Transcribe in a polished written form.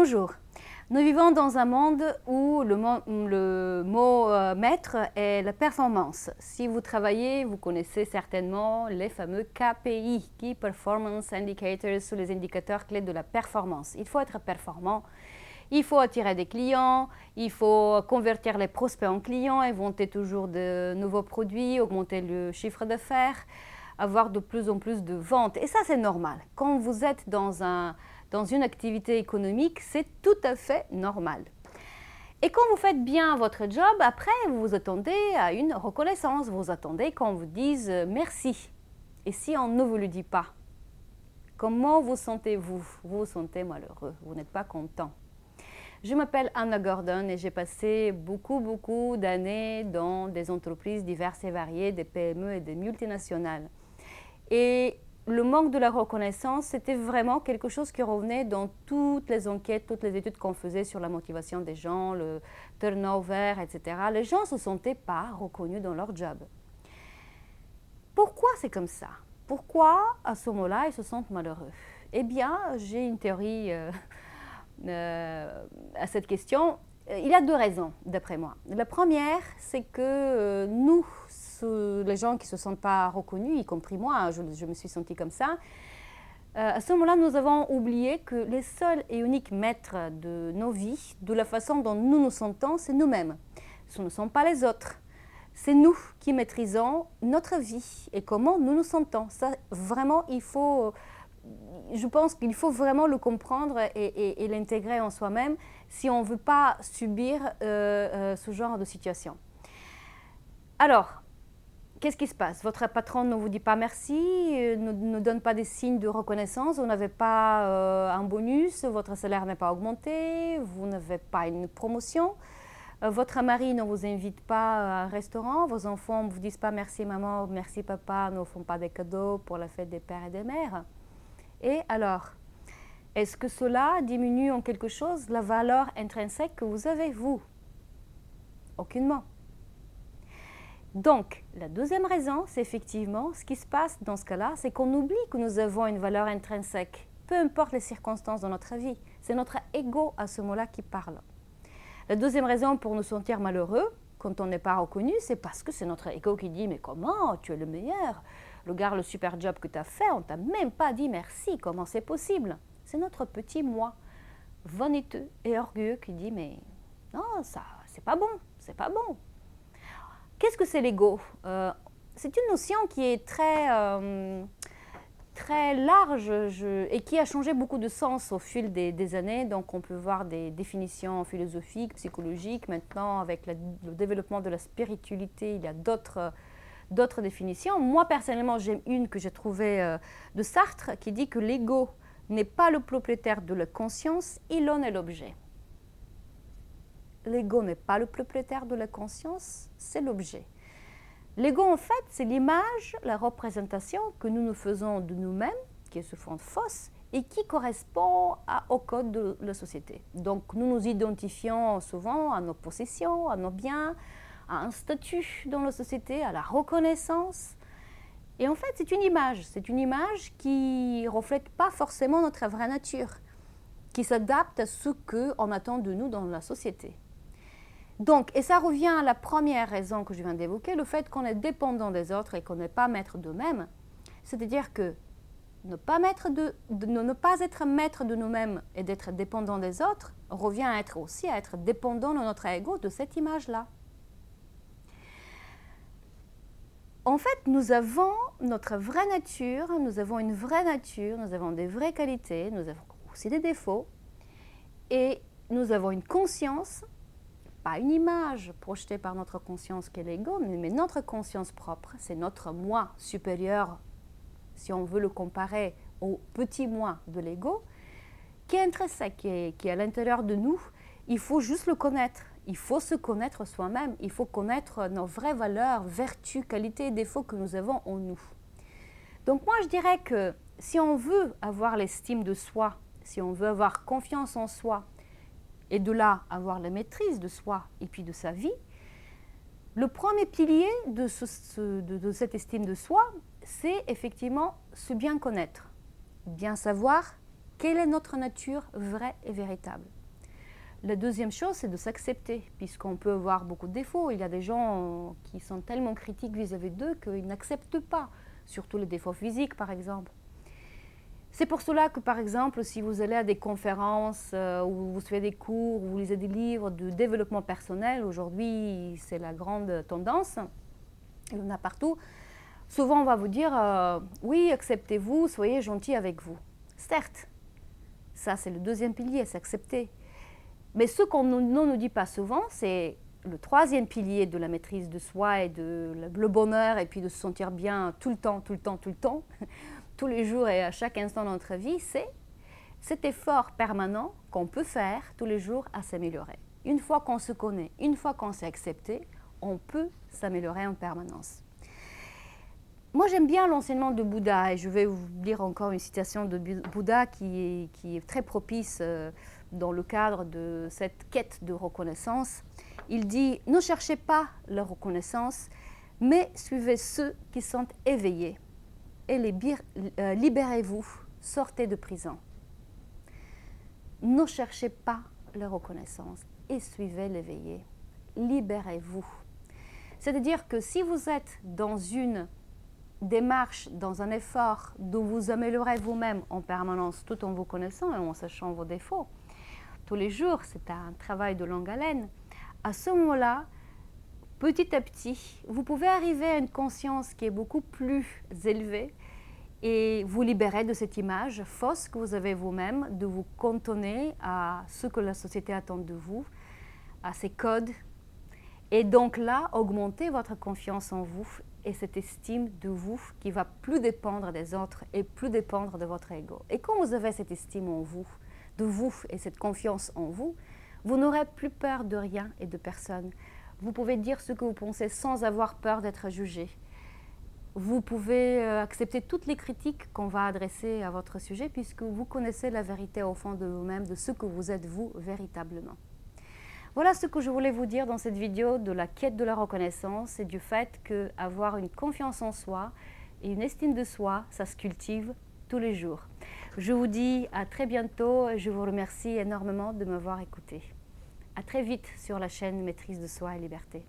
Bonjour. Nous vivons dans un monde où le mot maître est la performance. Si vous travaillez, vous connaissez certainement les fameux KPI, Key Performance Indicators, ou les indicateurs clés de la performance. Il faut être performant, il faut attirer des clients, il faut convertir les prospects en clients, inventer toujours de nouveaux produits, augmenter le chiffre d'affaires, avoir de plus en plus de ventes. Et ça, c'est normal. Quand vous êtes dans une activité économique, c'est tout à fait normal. Et quand vous faites bien votre job, après, vous vous attendez à une reconnaissance. Vous attendez qu'on vous dise merci. Et si on ne vous le dit pas, comment vous sentez-vous? Vous vous sentez malheureux, vous n'êtes pas content. Je m'appelle Anna Gordon et j'ai passé beaucoup d'années dans des entreprises diverses et variées, des PME et des multinationales. Et le manque de la reconnaissance, c'était vraiment quelque chose qui revenait dans toutes les enquêtes, toutes les études qu'on faisait sur la motivation des gens, le turnover, etc. Les gens ne se sentaient pas reconnus dans leur job. Pourquoi c'est comme ça? Pourquoi, à ce moment-là, ils se sentent malheureux? Eh bien, j'ai une théorie à cette question. Il y a deux raisons, d'après moi. La première, c'est que nous, les gens qui ne se sentent pas reconnus, y compris moi, je me suis sentie comme ça, à ce moment-là, nous avons oublié que les seuls et uniques maîtres de nos vies, de la façon dont nous nous sentons, c'est nous-mêmes. Ce ne sont pas les autres. C'est nous qui maîtrisons notre vie et comment nous nous sentons. Ça, vraiment, je pense qu'il faut vraiment le comprendre et l'intégrer en soi-même si on ne veut pas subir ce genre de situation. Alors, qu'est-ce qui se passe? Votre patron ne vous dit pas merci, ne donne pas des signes de reconnaissance, vous n'avez pas un bonus, votre salaire n'est pas augmenté, vous n'avez pas une promotion, votre mari ne vous invite pas à un restaurant, vos enfants ne vous disent pas merci maman, merci papa, ne vous font pas des cadeaux pour la fête des pères et des mères. Et alors, est-ce que cela diminue en quelque chose la valeur intrinsèque que vous avez, vous? Aucunement. Donc, la deuxième raison, c'est effectivement, ce qui se passe dans ce cas-là, c'est qu'on oublie que nous avons une valeur intrinsèque, peu importe les circonstances de notre vie. C'est notre ego à ce moment-là qui parle. La deuxième raison pour nous sentir malheureux, quand on n'est pas reconnu, c'est parce que c'est notre ego qui dit « Mais comment? Tu es le meilleur. Regarde le super job que tu as fait, on ne t'a même pas dit merci. Comment c'est possible ?» C'est notre petit moi, vaniteux et orgueilleux qui dit « Mais non, ça, c'est pas bon, c'est pas bon. » Qu'est-ce que c'est l'ego? C'est une notion qui est très large et qui a changé beaucoup de sens au fil des années. Donc, on peut voir des définitions philosophiques, psychologiques. Maintenant, avec le développement de la spiritualité, il y a d'autres définitions. Moi, personnellement, j'aime une que j'ai trouvée de Sartre qui dit que l'ego n'est pas le propriétaire de la conscience, il en est l'objet. L'ego n'est pas le propriétaire de la conscience, c'est l'objet. L'ego, en fait, c'est l'image, la représentation que nous nous faisons de nous-mêmes, qui est souvent fausse, et qui correspond au code de la société. Donc, nous nous identifions souvent à nos possessions, à nos biens, à un statut dans la société, à la reconnaissance. Et en fait, c'est une image qui ne reflète pas forcément notre vraie nature, qui s'adapte à ce qu'on attend de nous dans la société. Donc, et ça revient à la première raison que je viens d'évoquer, le fait qu'on est dépendant des autres et qu'on n'est pas maître d'eux-mêmes. C'est-à-dire que ne pas être maître de nous-mêmes et d'être dépendant des autres revient à être dépendant de notre ego, de cette image-là. En fait, nous avons notre vraie nature, nous avons une vraie nature, nous avons des vraies qualités, nous avons aussi des défauts et nous avons une conscience, pas une image projetée par notre conscience qui est l'ego, mais notre conscience propre, c'est notre moi supérieur, si on veut le comparer au petit moi de l'ego, qui est intrinsèque, qui est à l'intérieur de nous. Il faut juste le connaître. Il faut se connaître soi-même. Il faut connaître nos vraies valeurs, vertus, qualités et défauts que nous avons en nous. Donc moi, je dirais que si on veut avoir l'estime de soi, si on veut avoir confiance en soi, et de là avoir la maîtrise de soi et puis de sa vie, le premier pilier de cette estime de soi, c'est effectivement se bien connaître, bien savoir Quelle est notre nature vraie et véritable? La deuxième chose, c'est de s'accepter, puisqu'on peut avoir beaucoup de défauts. Il y a des gens qui sont tellement critiques vis-à-vis d'eux qu'ils n'acceptent pas, surtout les défauts physiques par exemple. C'est pour cela que, par exemple, si vous allez à des conférences ou vous suivez des cours, ou vous lisez des livres de développement personnel, aujourd'hui c'est la grande tendance, il y en a partout, souvent on va vous dire oui, acceptez-vous, soyez gentil avec vous. Certes, ça c'est le deuxième pilier, c'est accepter. Mais ce qu'on ne nous dit pas souvent, c'est le troisième pilier de la maîtrise de soi et de le bonheur et puis de se sentir bien tout le temps, tous les jours et à chaque instant de notre vie, c'est cet effort permanent qu'on peut faire tous les jours à s'améliorer. Une fois qu'on se connaît, une fois qu'on s'est accepté, on peut s'améliorer en permanence. Moi, j'aime bien l'enseignement de Bouddha et je vais vous lire encore une citation de Bouddha qui est très propice dans le cadre de cette quête de reconnaissance. Il dit « Ne cherchez pas la reconnaissance, mais suivez ceux qui sont éveillés et libérez-vous, sortez de prison. » Ne cherchez pas la reconnaissance et suivez l'éveillé. Libérez-vous. C'est-à-dire que si vous êtes dans une démarche, dans un effort de vous améliorer vous-même en permanence tout en vous connaissant et en sachant vos défauts, tous les jours, c'est un travail de longue haleine, à ce moment-là, petit à petit, vous pouvez arriver à une conscience qui est beaucoup plus élevée et vous libérer de cette image fausse que vous avez vous-même, de vous cantonner à ce que la société attend de vous, à ses codes, et donc là, augmenter votre confiance en vous et cette estime de vous qui va plus dépendre des autres et plus dépendre de votre ego. Et quand vous avez cette estime en vous, de vous et cette confiance en vous, vous n'aurez plus peur de rien et de personne. Vous pouvez dire ce que vous pensez sans avoir peur d'être jugé. Vous pouvez accepter toutes les critiques qu'on va adresser à votre sujet puisque vous connaissez la vérité au fond de vous-même, de ce que vous êtes vous véritablement. Voilà ce que je voulais vous dire dans cette vidéo de la quête de la reconnaissance et du fait qu'avoir une confiance en soi et une estime de soi, ça se cultive tous les jours. Je vous dis à très bientôt et je vous remercie énormément de m'avoir écouté. À très vite sur la chaîne Maîtrise de soi et liberté.